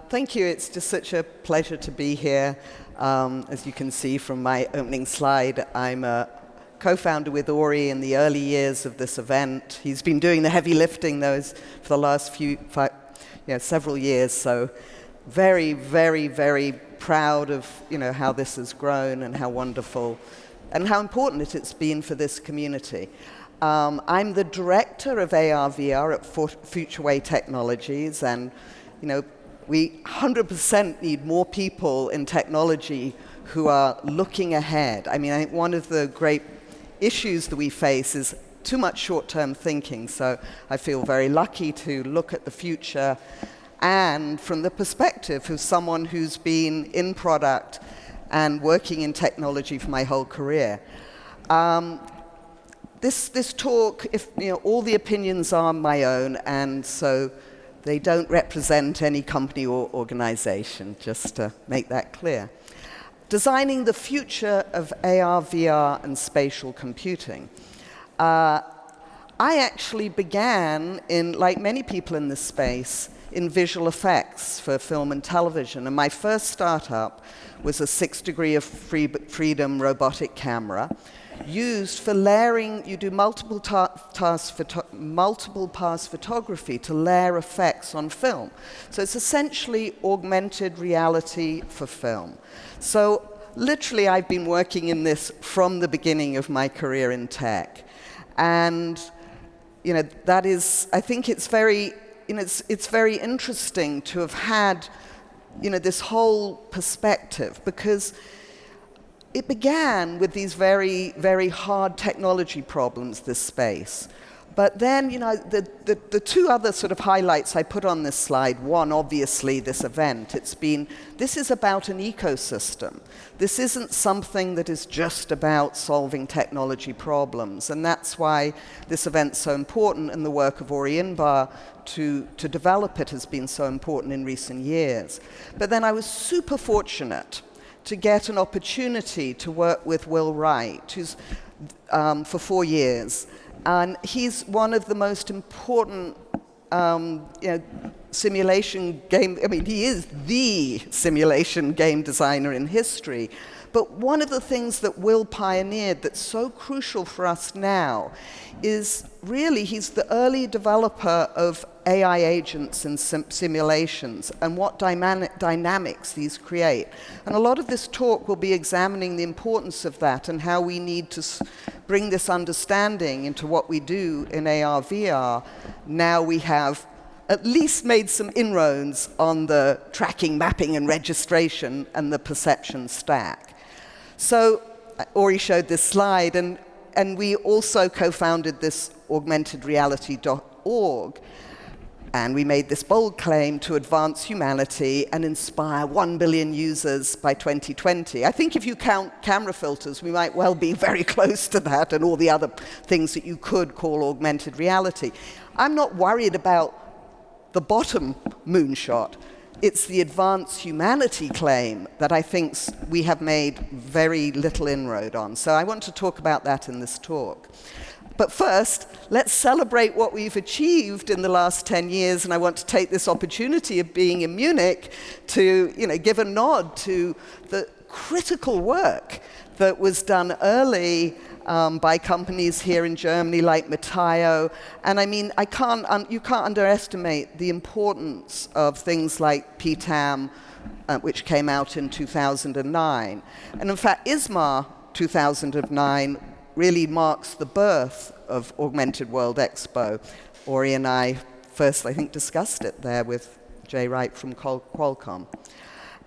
Thank you. It's just such a pleasure to be here. As you can see from my opening slide, I'm a co-founder with Ori in the early years of this event. He's been doing the heavy lifting for the last several years. So very, very, very proud of how this has grown and how wonderful and how important it's been for this community. I'm the director of AR/VR at Futurewei Technologies, and we 100% need more people in technology who are looking ahead. I think one of the great issues that we face is too much short-term thinking. So I feel very lucky to look at the future, and from the perspective of someone who's been in product and working in technology for my whole career. This talk, all the opinions are my own, and so they don't represent any company or organization, just to make that clear. Designing the future of AR, VR, and spatial computing. I actually began like many people in this space, in visual effects for film and television. And my first startup was a 6 degree of freedom robotic camera used for layering. You do multiple pass photography to layer effects on film. So it's essentially augmented reality for film. So literally, I've been working in this from the beginning of my career in tech. And that is, I think it's very, it's very interesting to have had this whole perspective, because it began with these very, very hard technology problems, this space. But then, the two other sort of highlights I put on this slide, one, obviously, this event. This is about an ecosystem. This isn't something that is just about solving technology problems. And that's why this event's so important, and the work of Ori Inbar to develop it has been so important in recent years. But then I was super fortunate to get an opportunity to work with Will Wright, who's for 4 years. And he's one of the most important simulation game, he is the simulation game designer in history. But one of the things that Will pioneered that's so crucial for us now is really he's the early developer of AI agents and simulations and what dynamics these create. And a lot of this talk will be examining the importance of that and how we need to bring this understanding into what we do in AR, VR. Now we have at least made some inroads on the tracking, mapping, and registration and the perception stack. So Ori showed this slide, and we also co-founded this augmentedreality.org. And we made this bold claim to advance humanity and inspire 1 billion users by 2020. I think if you count camera filters, we might well be very close to that and all the other things that you could call augmented reality. I'm not worried about the bottom moonshot. It's the advance humanity claim that I think we have made very little inroad on. So I want to talk about that in this talk. But first, let's celebrate what we've achieved in the last 10 years, and I want to take this opportunity of being in Munich to give a nod to the critical work that was done early by companies here in Germany like Metaio. And you can't underestimate the importance of things like PTAM, which came out in 2009. And in fact, ISMAR 2009 really marks the birth of Augmented World Expo. Ori and I first, I think, discussed it there with Jay Wright from Qualcomm,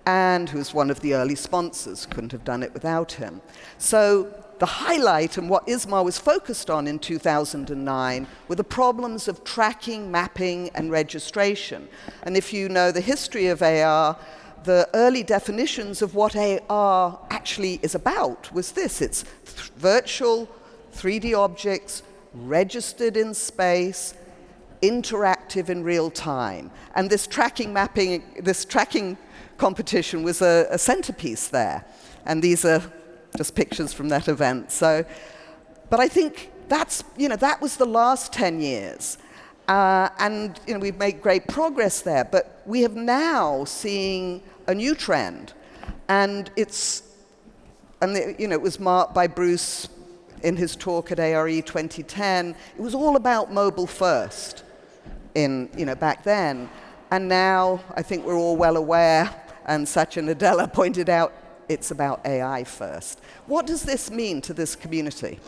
and who's one of the early sponsors. Couldn't have done it without him. So the highlight and what ISMAR was focused on in 2009 were the problems of tracking, mapping, and registration. And if you know the history of AR, the early definitions of what AR actually is about was this. It's virtual 3D objects registered in space, interactive in real time. And this tracking competition was a centerpiece there. And these are just pictures from that event. But I think that was the last 10 years. And we've made great progress there, but we have now seen a new trend, and it was marked by Bruce in his talk at ARE 2010. It was all about mobile first back then, and now I think we're all well aware, and Satya Nadella pointed out, it's about AI first. What does this mean to this community?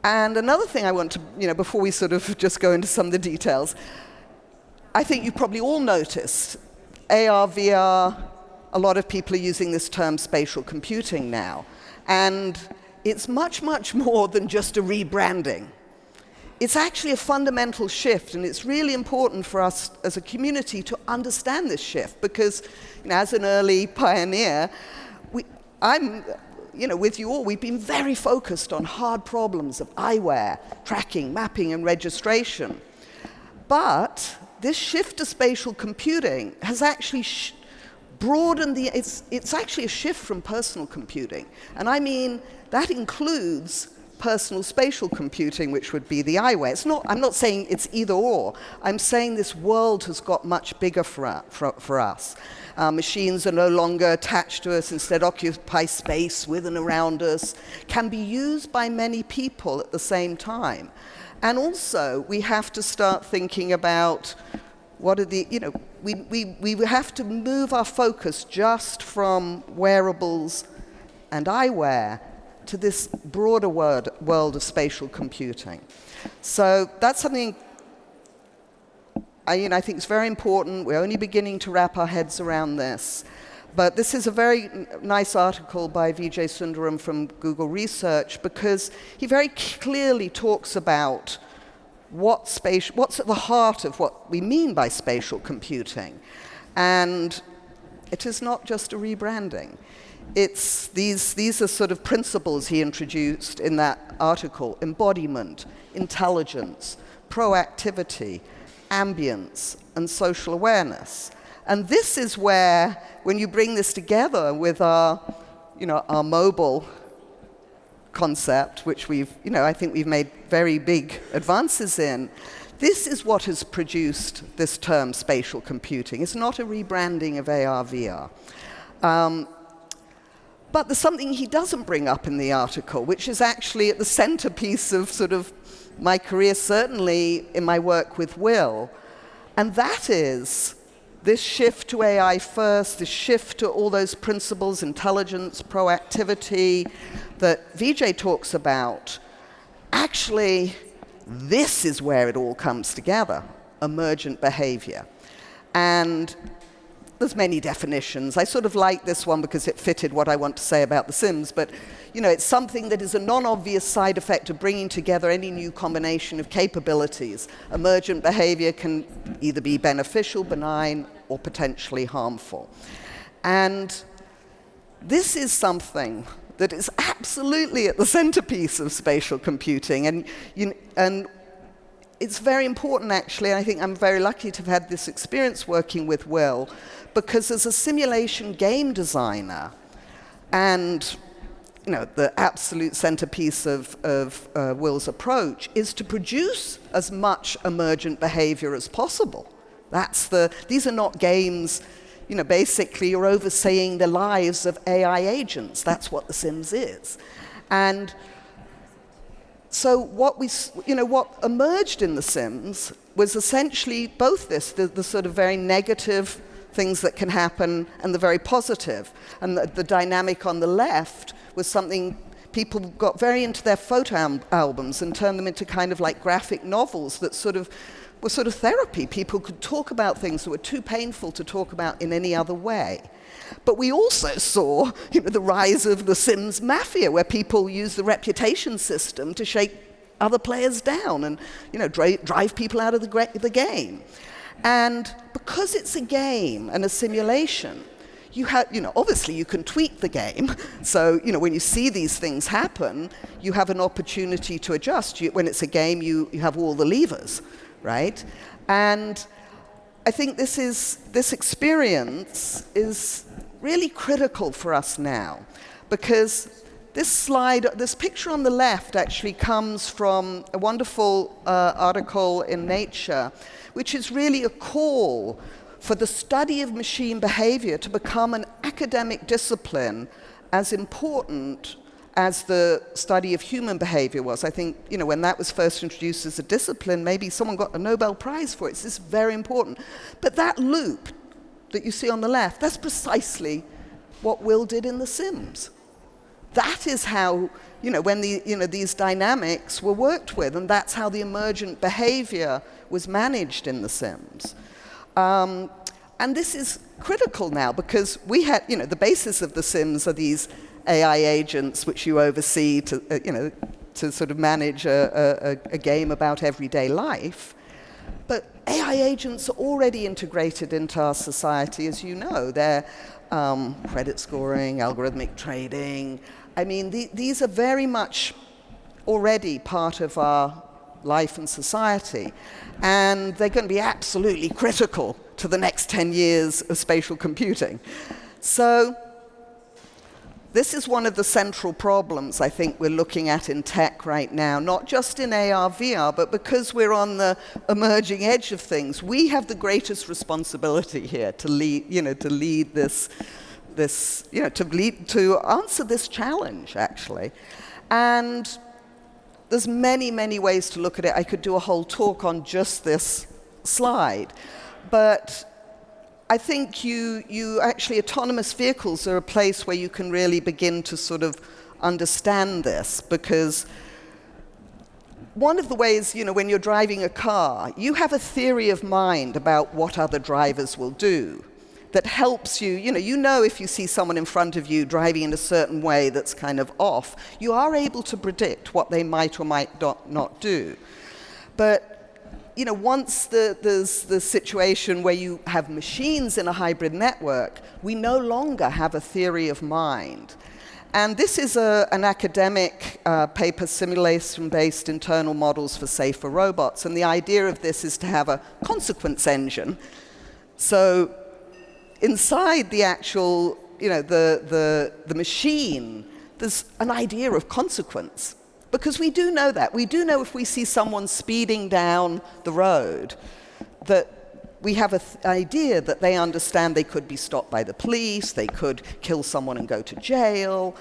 And another thing I want to, before we sort of just go into some of the details, I think you probably all noticed AR, VR, a lot of people are using this term spatial computing now. And it's much, much more than just a rebranding. It's actually a fundamental shift, and it's really important for us as a community to understand this shift, because as an early pioneer, with you all, we've been very focused on hard problems of eyewear, tracking, mapping, and registration. But this shift to spatial computing has actually broadened it's actually a shift from personal computing. And I mean, that includes personal spatial computing, which would be the eyewear. I'm not saying it's either or. I'm saying this world has got much bigger for us. Machines are no longer attached to us, instead occupy space with and around us, can be used by many people at the same time. And also, we have to start thinking about what are we have to move our focus just from wearables and eyewear to this broader world of spatial computing. So that's something I think it's very important. We're only beginning to wrap our heads around this. But this is a very nice article by Vijay Sundaram from Google Research, because he very clearly talks about what's at the heart of what we mean by spatial computing. And it is not just a rebranding. These are sort of principles he introduced in that article: embodiment, intelligence, proactivity, ambience, and social awareness. And this is where, when you bring this together with our mobile concept, which I think we've made very big advances in, this is what has produced this term spatial computing. It's not a rebranding of AR, VR. But there's something he doesn't bring up in the article, which is actually at the centerpiece of sort of my career, certainly in my work with Will, and that is this shift to AI first, this shift to all those principles, intelligence, proactivity, that Vijay talks about. Actually, this is where it all comes together: emergent behavior. And there's many definitions. I sort of like this one because it fitted what I want to say about The Sims, but it's something that is a non-obvious side effect of bringing together any new combination of capabilities. Emergent behavior can either be beneficial, benign, or potentially harmful. And this is something that is absolutely at the centerpiece of spatial computing. And it's very important, actually. I think I'm very lucky to have had this experience working with Will, because as a simulation game designer, and the absolute centerpiece of Will's approach is to produce as much emergent behavior as possible. These are not games, basically you're overseeing the lives of AI agents. That's what The Sims is. And so what emerged in The Sims was essentially both the sort of very negative things that can happen and the very positive. And the dynamic on the left was something people got very into their photo albums and turned them into kind of like graphic novels that were sort of therapy. People could talk about things that were too painful to talk about in any other way. But we also saw the rise of the Sims mafia, where people use the reputation system to shake other players down and drive people out of the game. And because it's a game and a simulation, obviously you can tweak the game. So, when you see these things happen, you have an opportunity to adjust. When it's a game, you have all the levers, right? And I think this experience is really critical for us now, because This slide, this picture on the left actually comes from a wonderful article in Nature, which is really a call for the study of machine behavior to become an academic discipline as important as the study of human behavior was. I think, when that was first introduced as a discipline, maybe someone got a Nobel Prize for it. This is very important. But that loop that you see on the left, that's precisely what Will did in The Sims. That is how, when these dynamics were worked with, and that's how the emergent behavior was managed in The Sims. And this is critical now because we had, the basis of The Sims are these AI agents which you oversee to sort of manage a game about everyday life. But AI agents are already integrated into our society, as you know. They're credit scoring, algorithmic trading. I mean, these are very much already part of our life and society. And they're going to be absolutely critical to the next 10 years of spatial computing. So this is one of the central problems I think we're looking at in tech right now, not just in AR, VR, but because we're on the emerging edge of things, we have the greatest responsibility here to lead, to answer this challenge, actually. And there's many, many ways to look at it. I could do a whole talk on just this slide, but I think you actually, autonomous vehicles are a place where you can really begin to sort of understand this, because one of the ways, when you're driving a car, you have a theory of mind about what other drivers will do that helps you, if you see someone in front of you driving in a certain way that's kind of off, you are able to predict what they might or might not do. But once there's the situation where you have machines in a hybrid network, we no longer have a theory of mind. And this is an academic paper, simulation-based internal models for safer robots. And the idea of this is to have a consequence engine. So inside the actual, the machine, there's an idea of consequence. Because we do know that. We do know if we see someone speeding down the road, that we have an idea that they understand they could be stopped by the police, they could kill someone and go to jail.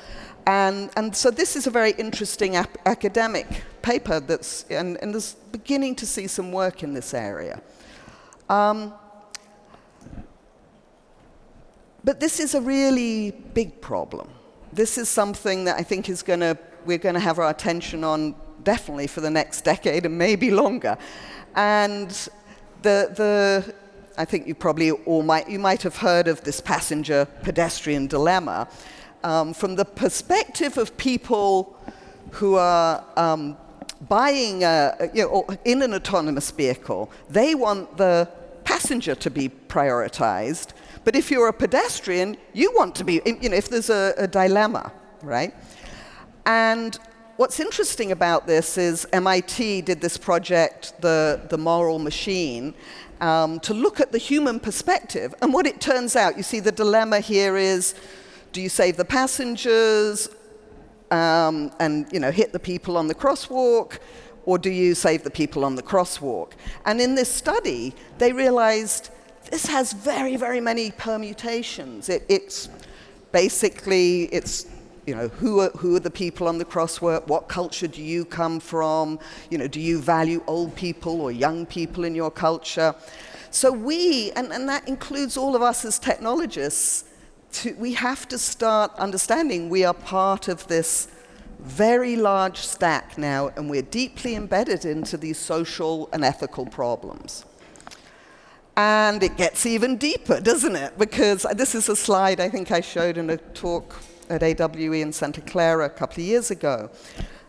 And so this is a very interesting academic paper and there's beginning to see some work in this area. But this is a really big problem. This is something that I think we're going to have our attention on definitely for the next decade and maybe longer. And I think you might have heard of this passenger-pedestrian dilemma. From the perspective of people who are buying in an autonomous vehicle, they want the passenger to be prioritized. But if you're a pedestrian, you want to be, if there's a dilemma, right? And what's interesting about this is MIT did this project, the Moral Machine, to look at the human perspective. And what it turns out, you see the dilemma here is, do you save the passengers and hit the people on the crosswalk, or do you save the people on the crosswalk? And in this study, they realized this has very, very many permutations. It's basically, who are the people on the crosswalk? What culture do you come from? Do you value old people or young people in your culture? So and that includes all of us as technologists, we have to start understanding we are part of this very large stack now, and we're deeply embedded into these social and ethical problems. And it gets even deeper, doesn't it? Because this is a slide I think I showed in a talk at AWE in Santa Clara a couple of years ago.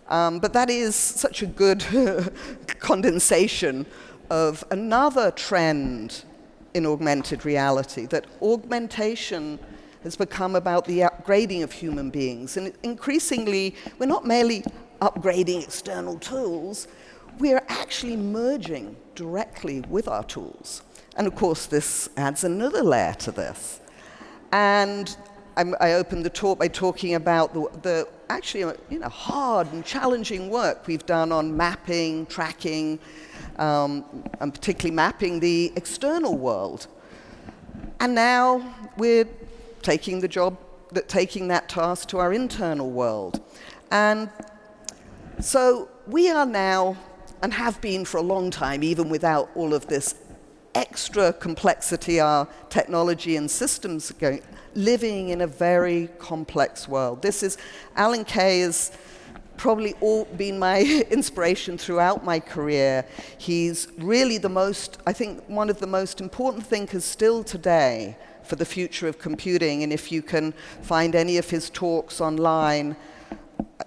But that is such a good condensation of another trend in augmented reality, that augmentation has become about the upgrading of human beings. And increasingly, we're not merely upgrading external tools, we're actually merging directly with our tools. And of course, this adds another layer to this. And I opened the talk by talking about the actually hard and challenging work we've done on mapping, tracking, and particularly mapping the external world. And now we're taking that task to our internal world. And so we are now, and have been for a long time, even without all of this extra complexity our technology and systems are going, living in a very complex world. Alan Kay has probably been my inspiration throughout my career. He's really one of the most important thinkers still today for the future of computing. And if you can find any of his talks online,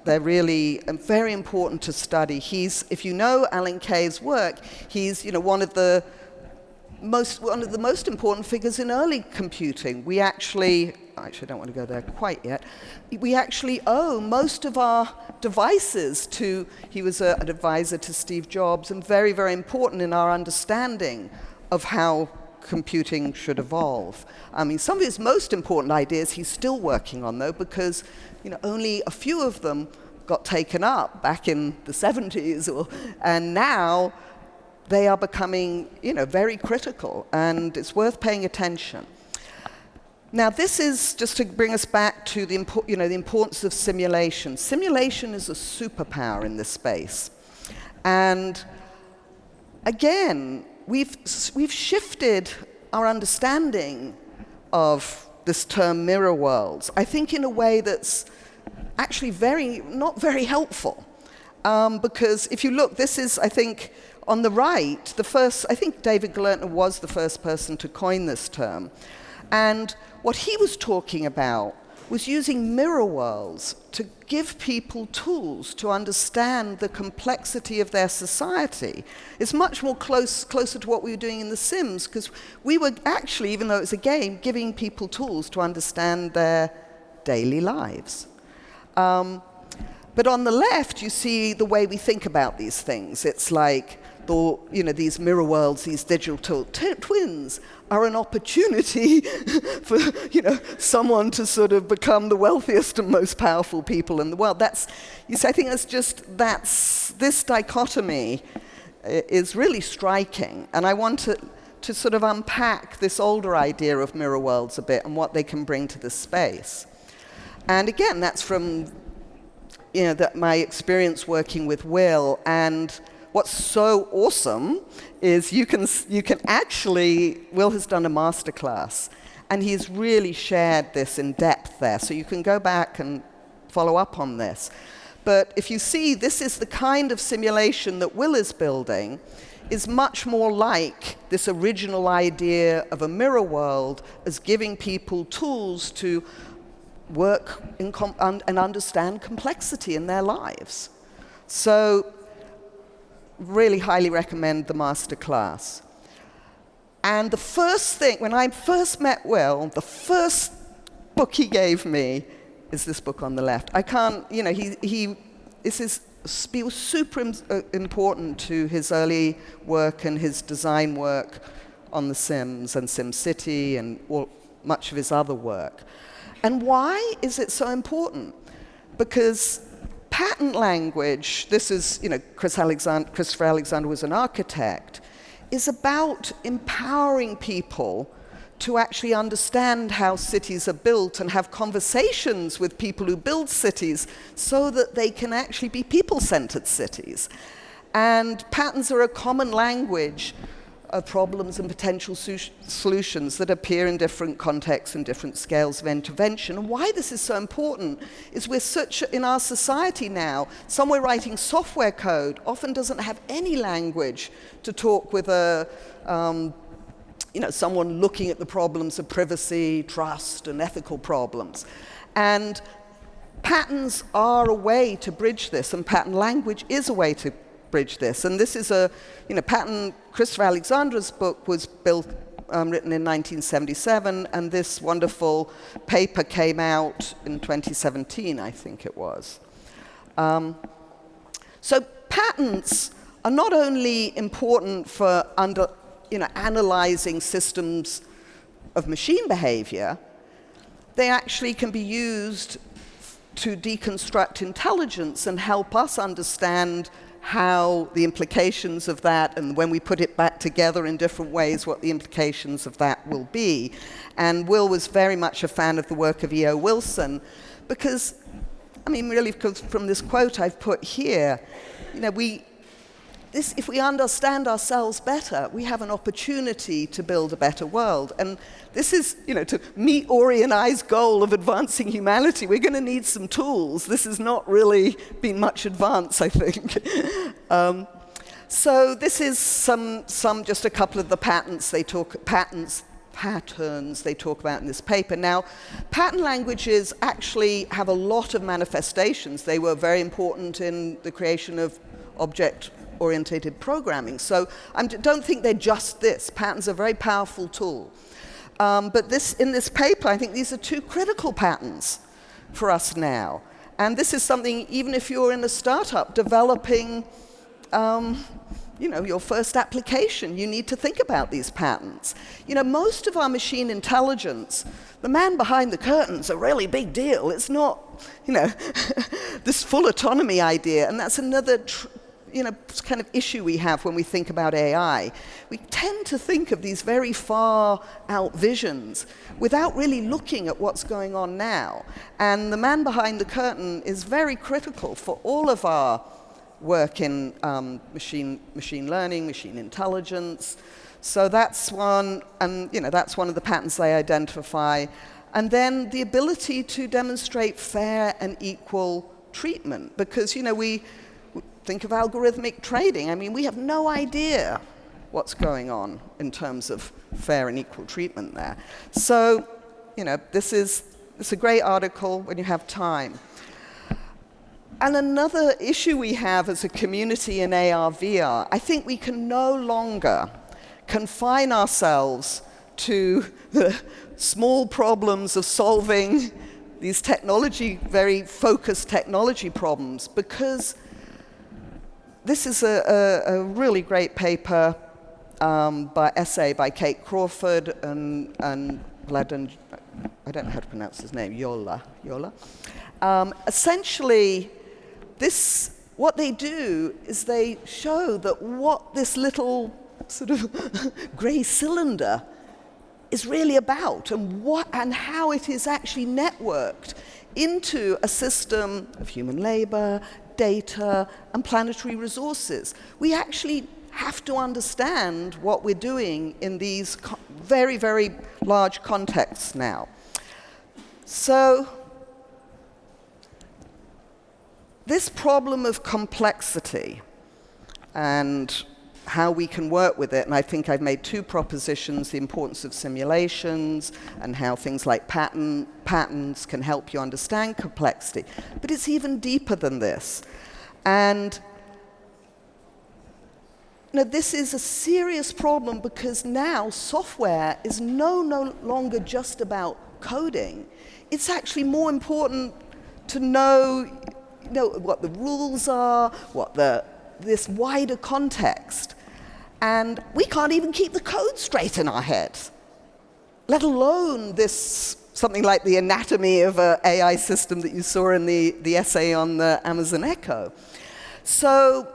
they're really very important to study. If you know Alan Kay's work, he's one of the most important figures in early computing. I actually don't want to go there quite yet. We actually owe most of our devices to, he was an advisor to Steve Jobs, and very, very important in our understanding of how computing should evolve. I mean, some of his most important ideas he's still working on, though, because only a few of them got taken up back in the 70s, and now they are becoming, very critical, and it's worth paying attention. Now, this is just to bring us back to the importance of simulation. Simulation is a superpower in this space, and again, we've shifted our understanding of this term mirror worlds, I think, in a way that's actually not very helpful, because if you look, this is, I think, on the right, I think David Galertner was the first person to coin this term. And what he was talking about was using mirror worlds to give people tools to understand the complexity of their society. It's much more closer to what we were doing in The Sims, because we were actually, even though it was a game, giving people tools to understand their daily lives. But on the left, you see the way we think about these things. It's like these mirror worlds, these digital twins, are an opportunity for someone to sort of become the wealthiest and most powerful people in the world. I think this dichotomy is really striking, and I want to sort of unpack this older idea of mirror worlds a bit and what they can bring to this space. And again, that's from my experience working with Will. And what's so awesome is you can actually, Will has done a masterclass, and he's really shared this in depth there. So you can go back and follow up on this. But if you see, this is the kind of simulation that Will is building, is much more like this original idea of a mirror world as giving people tools to work and understand complexity in their lives. So really highly recommend the masterclass. And the first thing, when I first met Will, the first book he gave me is this book on the left. I can't, he was super important to his early work and his design work on The Sims and SimCity and much of his other work. And why is it so important? Because pattern language, this is, Christopher Alexander was an architect, is about empowering people to actually understand how cities are built and have conversations with people who build cities so that they can actually be people-centered cities. And patterns are a common language of problems and potential solutions that appear in different contexts and different scales of intervention. And why this is so important is in our society now, someone writing software code often doesn't have any language to talk with someone looking at the problems of privacy, trust, and ethical problems. And patterns are a way to bridge this, and pattern language is a way to bridge this. And this is pattern. Christopher Alexander's book was written in 1977, and this wonderful paper came out in 2017, I think it was. So patterns are not only important for analyzing systems of machine behavior, they actually can be used to deconstruct intelligence and help us understand how the implications of that, and when we put it back together in different ways, what the implications of that will be. And Will was very much a fan of the work of E.O. Wilson, because, I mean, really, because from this quote I've put here, you know, if we understand ourselves better, we have an opportunity to build a better world. And this is, you know, to meet Ori and I's goal of advancing humanity, we're going to need some tools. This has not really been much advance, I think. So this is just a couple of the patterns they talk about in this paper. Now, pattern languages actually have a lot of manifestations. They were very important in the creation of object-oriented programming. So I don't think they're just this. Patterns are a very powerful tool. But in this paper, I think these are two critical patterns for us now. And this is something, even if you're in a startup developing you know, your first application, you need to think about these patterns. You know, most of our machine intelligence, the man behind the curtain's a really big deal. It's not, you know, this full autonomy idea. And that's another you know, kind of issue we have when we think about AI. We tend to think of these very far out visions without really looking at what's going on now. And the man behind the curtain is very critical for all of our work in machine learning, machine intelligence. So that's one, and you know, that's one of the patterns they identify. And then the ability to demonstrate fair and equal treatment, because you know, we think of algorithmic trading. I mean, we have no idea what's going on in terms of fair and equal treatment there. So, you know, it's a great article when you have time. And another issue we have as a community in AR, VR, I think we can no longer confine ourselves to the small problems of solving these very focused technology problems, because this is a really great paper essay by Kate Crawford and Vladan, I don't know how to pronounce his name, Yola. Essentially, what they do is they show that what this little sort of gray cylinder is really about, and how it is actually networked into a system of human labor, data, and planetary resources. We actually have to understand what we're doing in these very, very large contexts now. So, this problem of complexity and how we can work with it, and I think I've made two propositions: the importance of simulations and how things like patterns can help you understand complexity. But it's even deeper than this. And you know, this is a serious problem, because now software is no longer just about coding. It's actually more important to know what the rules are, this wider context. And we can't even keep the code straight in our heads, let alone something like the anatomy of an AI system that you saw in the essay on the Amazon Echo. So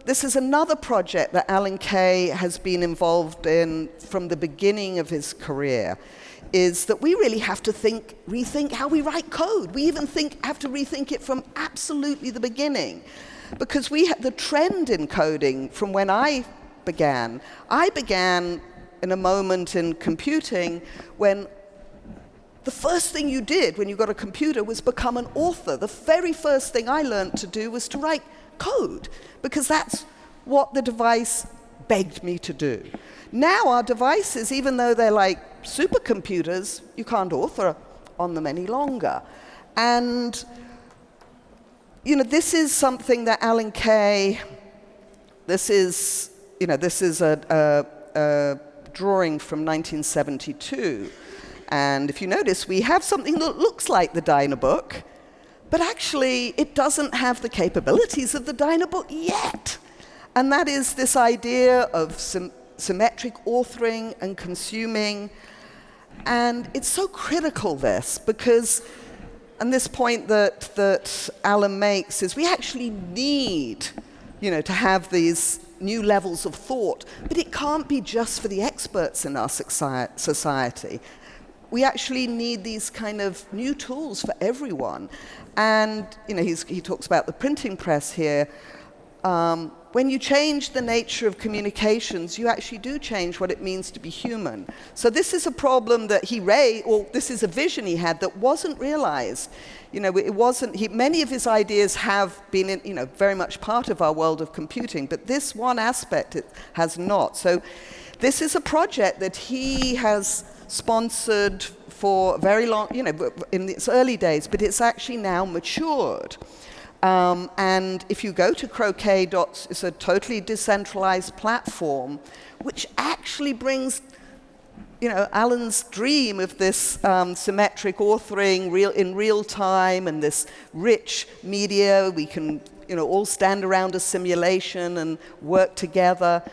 this is another project that Alan Kay has been involved in from the beginning of his career, is that we really have to rethink how we write code. We even have to rethink it from absolutely the beginning. Because the trend in coding from when I began in a moment in computing when the first thing you did when you got a computer was become an author. The very first thing I learned to do was to write code, because that's what the device begged me to do. Now our devices, even though they're like supercomputers, you can't author on them any longer. And you know, this is something that Alan Kay, this is a drawing from 1972. And if you notice, we have something that looks like the Dynabook, but actually it doesn't have the capabilities of the Dynabook yet. And that is this idea of symmetric authoring and consuming. And it's so critical, this, because and this point that Alan makes is we actually need, to have these new levels of thought, but it can't be just for the experts in our society. We actually need these kind of new tools for everyone. And he talks about the printing press here. When you change the nature of communications, you actually do change what it means to be human. So this is a problem that this is a vision he had that wasn't realized. It wasn't. Many of his ideas have been, very much part of our world of computing, but this one aspect it has not. So this is a project that he has sponsored for very long, in its early days, but it's actually now matured. And if you go to Croquet, it's a totally decentralized platform, which actually brings, Alan's dream of this symmetric authoring in real time and this rich media. We can, all stand around a simulation and work together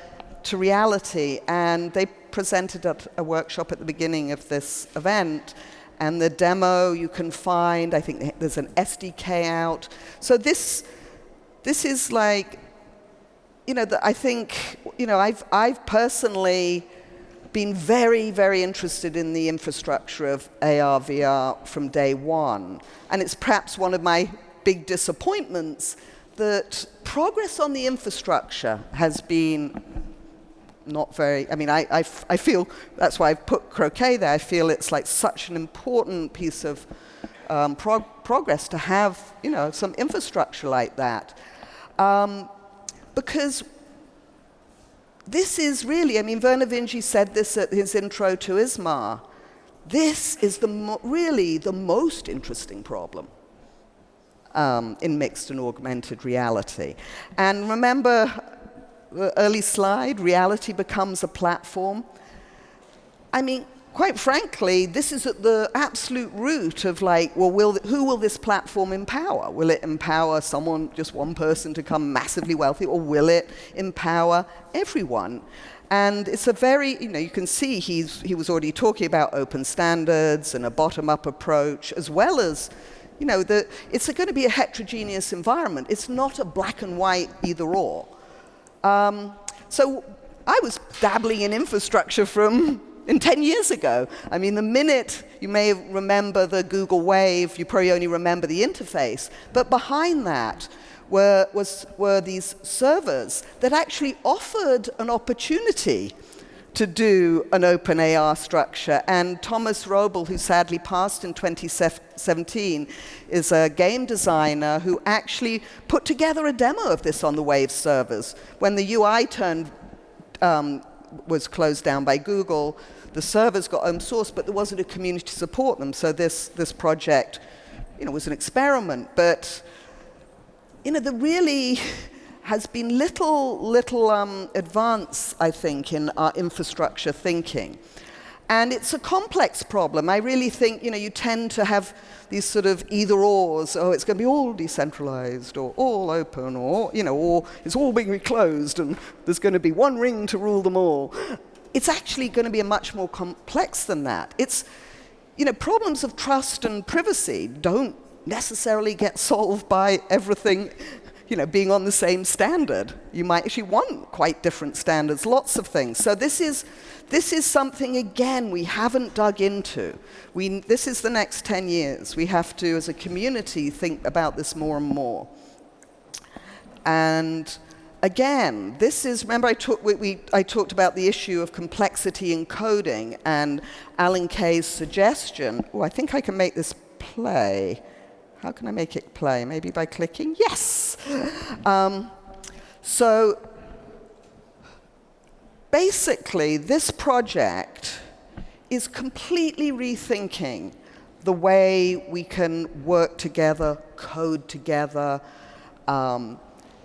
to reality. And they presented at a workshop at the beginning of this event. And the demo you can find, I think there's an SDK out. So this is like, I think, I've personally been very, very interested in the infrastructure of AR, VR from day one. And it's perhaps one of my big disappointments that progress on the infrastructure has been not very, I feel, that's why I've put Croquet there. I feel it's like such an important piece of progress to have, some infrastructure like that. Because this is really, Vernor Vinge said this at his intro to ISMAR. This is really the most interesting problem in mixed and augmented reality. And remember, the early slide, reality becomes a platform. Quite frankly, this is at the absolute root of who will this platform empower? Will it empower just one person to become massively wealthy, or will it empower everyone? And it's a very, you can see he was already talking about open standards and a bottom-up approach, as well as, it's going to be a heterogeneous environment. It's not a black and white either or. So I was dabbling in infrastructure in 10 years ago. The minute you may remember the Google Wave, you probably only remember the interface. But behind that were these servers that actually offered an opportunity to do an open AR structure. And Thomas Robel, who sadly passed in 2017, is a game designer who actually put together a demo of this on the Wave servers. When the UI was closed down by Google, the servers got open source, but there wasn't a community to support them. So this project, was an experiment. But, there really has been little advance, I think, in our infrastructure thinking. And it's a complex problem. I really think, you tend to have these sort of either-ors. Oh, it's going to be all decentralized, or all open, or it's all being closed, and there's going to be one ring to rule them all. It's actually going to be much more complex than that. It's, problems of trust and privacy don't necessarily get solved by everything being on the same standard. You might actually want quite different standards, lots of things. So this is something, again, we haven't dug into. This is the next 10 years. We have to, as a community, think about this more and more. And again, remember I talked about the issue of complexity in coding and Alan Kay's suggestion. Oh, I think I can make this play. How can I make it play? Maybe by clicking? Yes! So basically, this project is completely rethinking the way we can work together, code together, and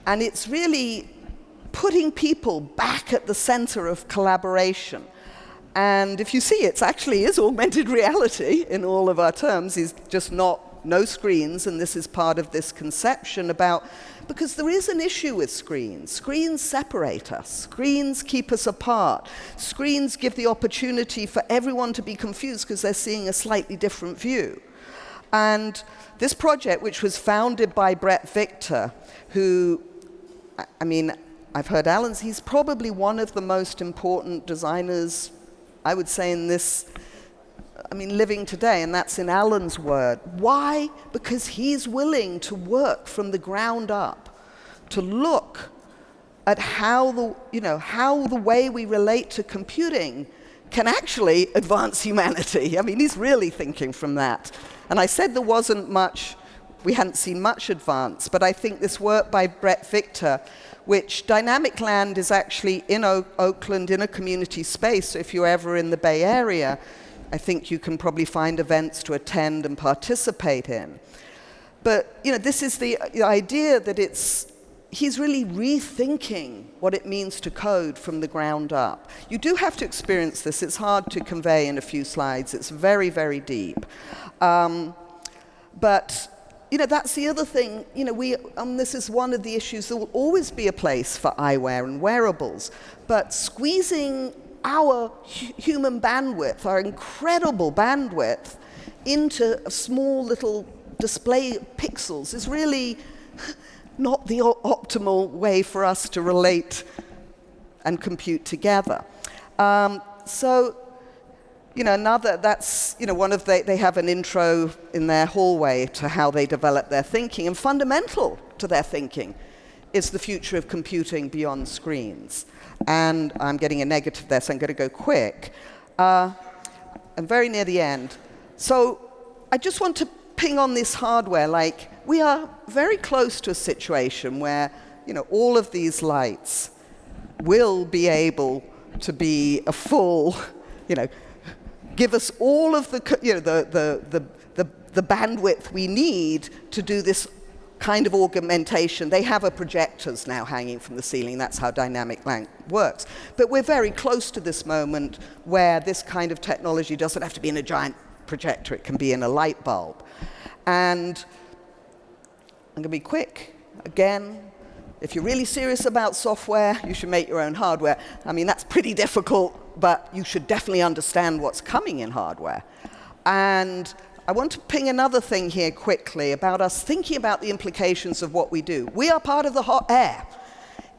it's really putting people back at the center of collaboration. And if you see, it actually is augmented reality in all of our terms. It's just no screens, and this is part of this conception because there is an issue with screens. Screens separate us. Screens keep us apart. Screens give the opportunity for everyone to be confused because they're seeing a slightly different view. And this project, which was founded by Bret Victor, who, I mean, I've heard Alan's, he's probably one of the most important designers, I would say, in this, living today, and that's in Alan's word. Why? Because he's willing to work from the ground up, to look at how the way we relate to computing can actually advance humanity. He's really thinking from that. And I said there wasn't much, we hadn't seen much advance, but I think this work by Bret Victor, which Dynamic Land is actually in Oakland in a community space, so if you're ever in the Bay Area, I think you can probably find events to attend and participate in. But this is the idea that he's really rethinking what it means to code from the ground up. You do have to experience this. It's hard to convey in a few slides. It's very, very deep. But that's the other thing. This is one of the issues. There will always be a place for eyewear and wearables, but squeezing our human bandwidth, our incredible bandwidth, into a small little display of pixels is really not the optimal way for us to relate and compute together. They have an intro in their hallway to how they develop their thinking, and fundamental to their thinking is the future of computing beyond screens. And I'm getting a negative there, so I'm going to go quick. I'm very near the end. So I just want to ping on this hardware, we are very close to a situation where, all of these lights will be able to be a full, give us all of the bandwidth we need to do this kind of augmentation. They have projectors now hanging from the ceiling. That's how dynamic land works. But we're very close to this moment where this kind of technology doesn't have to be in a giant projector. It can be in a light bulb. And I'm going to be quick. Again, if you're really serious about software, you should make your own hardware. That's pretty difficult, but you should definitely understand what's coming in hardware. And I want to ping another thing here quickly about us thinking about the implications of what we do. We are part of the hot air.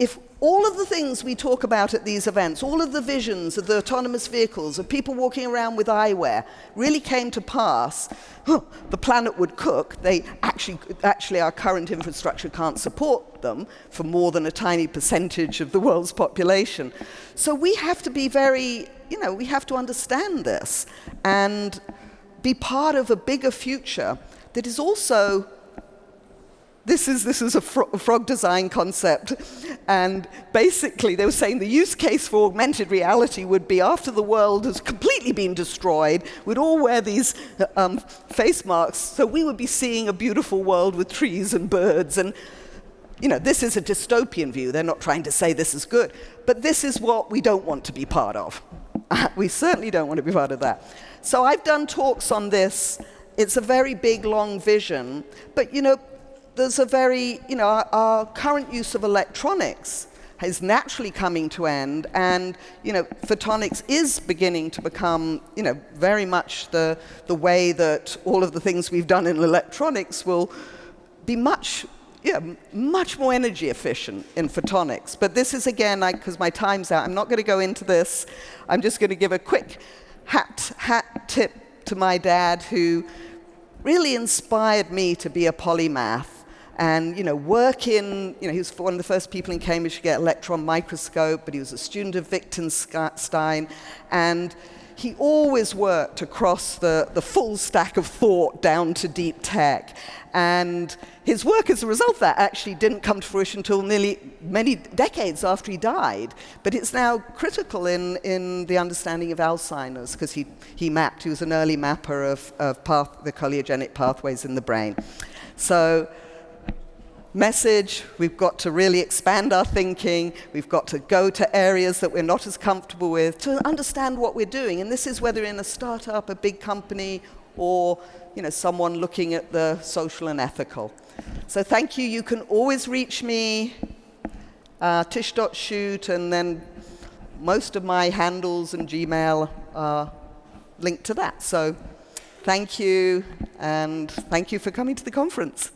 If all of the things we talk about at these events, all of the visions of the autonomous vehicles, of people walking around with eyewear, really came to pass, the planet would cook. They actually, our current infrastructure can't support them for more than a tiny percentage of the world's population. So we have to be very, we have to understand this and be part of a bigger future that is also. This is a frog design concept, and basically they were saying the use case for augmented reality would be after the world has completely been destroyed, we'd all wear these face masks, so we would be seeing a beautiful world with trees and birds, and this is a dystopian view. They're not trying to say this is good, but this is what we don't want to be part of. We certainly don't want to be part of that. So I've done talks on this. It's a very big, long vision, but there's a very, our current use of electronics is naturally coming to end, and, photonics is beginning to become, very much the way that all of the things we've done in electronics will be much more energy efficient in photonics. But this is, again, because my time's out, I'm not going to go into this. I'm just going to give a quick hat tip to my dad, who really inspired me to be a polymath. And, work in, he was one of the first people in Cambridge to get an electron microscope, but he was a student of Wittgenstein. And he always worked across the full stack of thought down to deep tech. And his work as a result of that actually didn't come to fruition until nearly many decades after he died. But it's now critical in the understanding of Alzheimer's, because he was an early mapper of the choleogenic pathways in the brain. So, message, we've got to really expand our thinking. We've got to go to areas that we're not as comfortable with to understand what we're doing. And this is whether in a startup, a big company, or someone looking at the social and ethical. So thank you. You can always reach me, Tish.Shute, and then most of my handles and Gmail are linked to that. So thank you. and thank you for coming to the conference.